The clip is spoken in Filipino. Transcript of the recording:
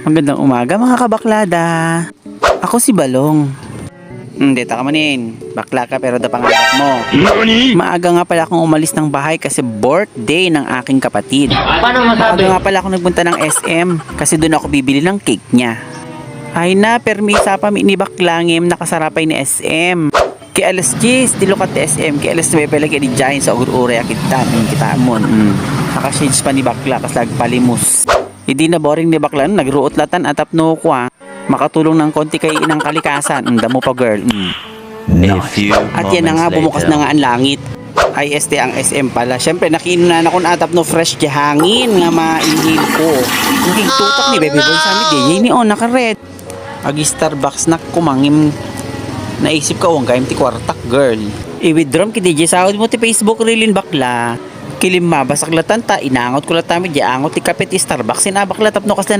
Magandang umaga mga kabaklada. Ako si Balong. Hindi, takamanin. Bakla ka pero da pangarap mo. Maaga nga pala akong umalis ng bahay kasi birthday ng aking kapatid. Paano masabi? Maaga nga pala ako nagpunta ng SM kasi doon ako bibili ng cake niya. Ay na, permisa pa ni baklangim nakasarapay ni SM. Kay alas 10, tilukat ni SM. Kay alas 9 pala kay di Giants sa ure kita mo. Nakashades pa ni bakla kas lagpalimos. Hindi na boring ni bakla, nagruot latan atap no ko makatulong ng konti kay inang kalikasan. Damo pa girl. At yan na nga, bumukas na nga ang langit. IST ang SM pala. Siyempre, nakiinunan ako na atap no fresh di hangin nga mainhil ko. Hindi tutak ni Baby Boy sa amin. Di ni on, naka-red. Agi Starbucks na kumangim. Naisip ka, huwag kayong ti kwartak girl. I-withdraw ki DJ sahod mo ti Facebook rilin bakla. Kilim mabasak latan ta, inangot ko latami di angot ti kapit ti Starbucks. Sinabak latap no kasi